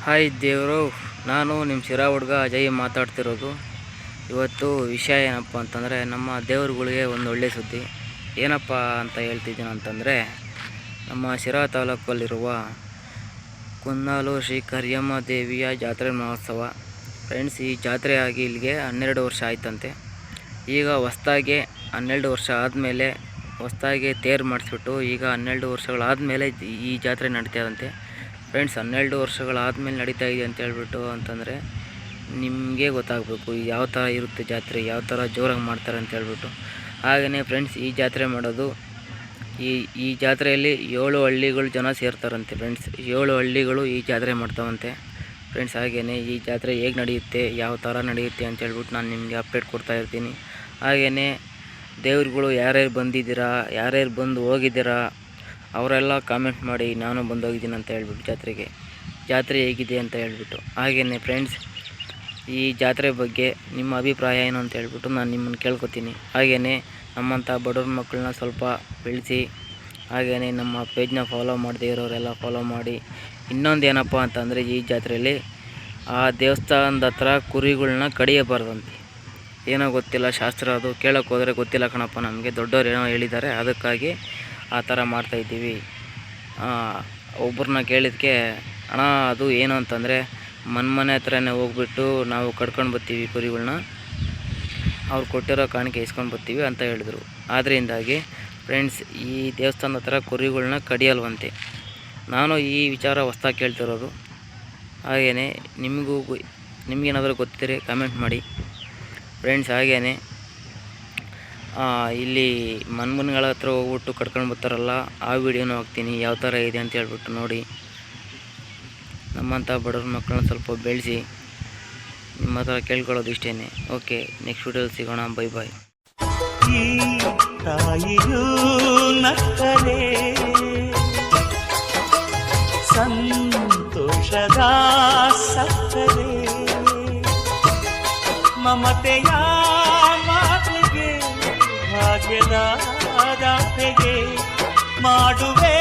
Hi ದೇವರು, ನಾನು ನಿಮ್ಮ ಶಿರಾ ಹುಡುಗ ಅಜಯ್ ಮಾತಾಡ್ತಿರೋದು. ಇವತ್ತು ವಿಷಯ ಏನಪ್ಪ ಅಂತಂದರೆ, ನಮ್ಮ ದೇವ್ರುಗಳಿಗೆ ಒಂದು ಒಳ್ಳೆಯ ಸುದ್ದಿ. ಏನಪ್ಪ ಅಂತ ಹೇಳ್ತಿದ್ದೀನಿ ಅಂತಂದರೆ, ನಮ್ಮ ಶಿರಾ ತಾಲೂಕಲ್ಲಿರುವ ಕುನ್ನಾಲು ಶ್ರೀ ಕರಿಯಮ್ಮ ದೇವಿಯ ಜಾತ್ರೆ ಮಹೋತ್ಸವ. ಫ್ರೆಂಡ್ಸ್, ಈ ಜಾತ್ರೆ ಆಗಿ ಇಲ್ಲಿಗೆ 12 ವರ್ಷ ಆಯ್ತಂತೆ. ಈಗ ಹೊಸ್ದಾಗೆ 12 ವರ್ಷ ಆದಮೇಲೆ ಹೊಸ್ದಾಗಿ ತೇರು ಮಾಡಿಸ್ಬಿಟ್ಟು ಈಗ 12 ವರ್ಷಗಳಾದಮೇಲೆ ಈ ಜಾತ್ರೆ ನಡೀತದಂತೆ. ಫ್ರೆಂಡ್ಸ್, 12 ವರ್ಷಗಳಾದಮೇಲೆ ನಡೀತಾ ಇದೆ ಅಂತ ಹೇಳ್ಬಿಟ್ಟು ಅಂತಂದರೆ ನಿಮಗೆ ಗೊತ್ತಾಗಬೇಕು ಯಾವ ಥರ ಇರುತ್ತೆ ಜಾತ್ರೆ, ಯಾವ ಥರ ಜೋರಾಗಿ ಮಾಡ್ತಾರೆ ಅಂತ ಹೇಳ್ಬಿಟ್ಟು. ಹಾಗೆಯೇ ಫ್ರೆಂಡ್ಸ್, ಈ ಜಾತ್ರೆ ಮಾಡೋದು ಈ ಜಾತ್ರೆಯಲ್ಲಿ 7 ಹಳ್ಳಿಗಳು ಜನ ಸೇರ್ತಾರಂತೆ. ಫ್ರೆಂಡ್ಸ್, 7 ಹಳ್ಳಿಗಳು ಈ ಜಾತ್ರೆ ಮಾಡ್ತಾವಂತೆ. ಫ್ರೆಂಡ್ಸ್, ಹಾಗೆಯೇ ಈ ಜಾತ್ರೆ ಹೇಗೆ ನಡೆಯುತ್ತೆ, ಯಾವ ಥರ ನಡೆಯುತ್ತೆ ಅಂತ ಹೇಳ್ಬಿಟ್ಟು ನಾನು ನಿಮಗೆ ಅಪ್ಡೇಟ್ ಕೊಡ್ತಾ ಇರ್ತೀನಿ. ಹಾಗೆಯೇ ದೇವ್ರುಗಳು ಯಾರ್ಯಾರು ಬಂದಿದ್ದೀರಾ, ಯಾರ್ಯಾರು ಬಂದು ಹೋಗಿದ್ದೀರಾ ಅವರೆಲ್ಲ ಕಾಮೆಂಟ್ ಮಾಡಿ, ನಾನು ಬಂದೋಗಿದ್ದೀನಿ ಅಂತ ಹೇಳ್ಬಿಟ್ಟು ಜಾತ್ರೆ ಹೇಗಿದೆ ಅಂತ ಹೇಳ್ಬಿಟ್ಟು. ಹಾಗೆಯೇ ಫ್ರೆಂಡ್ಸ್, ಈ ಜಾತ್ರೆ ಬಗ್ಗೆ ನಿಮ್ಮ ಅಭಿಪ್ರಾಯ ಏನು ಅಂತ ಹೇಳ್ಬಿಟ್ಟು ನಾನು ನಿಮ್ಮನ್ನು ಕೇಳ್ಕೊತೀನಿ. ಹಾಗೆಯೇ ನಮ್ಮಂಥ ಬಡವ್ರ ಮಕ್ಕಳನ್ನ ಸ್ವಲ್ಪ ಬೆಳೆಸಿ, ಹಾಗೆಯೇ ನಮ್ಮ ಪೇಜ್ನ ಫಾಲೋ ಮಾಡದೇ ಇರೋರೆಲ್ಲ ಫಾಲೋ ಮಾಡಿ. ಇನ್ನೊಂದು ಏನಪ್ಪ ಅಂತಂದರೆ, ಈ ಜಾತ್ರೆಯಲ್ಲಿ ಆ ದೇವಸ್ಥಾನದ ಹತ್ರ ಕುರಿಗಳನ್ನ ಕಡಿಯಬಾರ್ದಂತೆ. ಏನೋ ಗೊತ್ತಿಲ್ಲ, ಶಾಸ್ತ್ರ ಅದು ಕೇಳೋಕ್ಕೆ ಹೋದರೆ ಗೊತ್ತಿಲ್ಲ ಕಣಪ್ಪ, ನಮಗೆ ದೊಡ್ಡವ್ರು ಏನೋ ಹೇಳಿದ್ದಾರೆ, ಅದಕ್ಕಾಗಿ ಆ ಥರ ಮಾಡ್ತಾಯಿದ್ದೀವಿ. ಒಬ್ಬರನ್ನ ಕೇಳಿದ್ದಕ್ಕೆ, ಅಣ್ಣ ಅದು ಏನು ಅಂತಂದರೆ ಮನೆ ಹತ್ರನೇ ಹೋಗ್ಬಿಟ್ಟು ನಾವು ಕಡ್ಕೊಂಡು ಬರ್ತೀವಿ ಕುರಿಗಳನ್ನ, ಅವ್ರು ಕೊಟ್ಟಿರೋ ಕಾಣಿಕೆ ಇಸ್ಕೊಂಡು ಬರ್ತೀವಿ ಅಂತ ಹೇಳಿದ್ರು. ಆದ್ದರಿಂದಾಗಿ ಫ್ರೆಂಡ್ಸ್, ಈ ದೇವಸ್ಥಾನದ ಹತ್ರ ಕುರಿಗಳನ್ನ ಕಡಿಯಲ್ವಂತೆ. ನಾನು ಈ ವಿಚಾರ ಹೊಸ್ದಾಗಿ ಕೇಳ್ತಿರೋದು. ಹಾಗೆಯೇ ನಿಮಗೇನಾದರೂ ಗೊತ್ತಿದ್ದರೆ ಕಾಮೆಂಟ್ ಮಾಡಿ ಫ್ರೆಂಡ್ಸ್. ಹಾಗೆಯೇ ಇಲ್ಲಿ ಮನ್ಗಳ ಹತ್ರ ಹೋಗ್ಬಿಟ್ಟು ಕಟ್ಕೊಂಡು ಬರ್ತಾರಲ್ಲ, ಆ ವಿಡಿಯೋನೂ ಹಾಕ್ತೀನಿ, ಯಾವ ಥರ ಇದೆ ಅಂತ ಹೇಳ್ಬಿಟ್ಟು ನೋಡಿ. ನಮ್ಮಂಥ ಬಡವ್ರ ಮಕ್ಕಳನ್ನ ಸ್ವಲ್ಪ ಬೆಳೆಸಿ, ನಿಮ್ಮ ಹತ್ರ ಕೇಳ್ಕೊಳ್ಳೋದು ಇಷ್ಟೇ. ಓಕೆ, ನೆಕ್ಸ್ಟ್ ವಿಡಿಯೋದಲ್ಲಿ ಸಿಗೋಣ. Bye bye. ಸಂತೋಷದ ಸಕ್ಕರೆ ಮಮತೆಯ ಮಾತಿಗೆ ಭಾಗ್ಯದ ದಾತೆಗೆ ಮಾಡುವೆ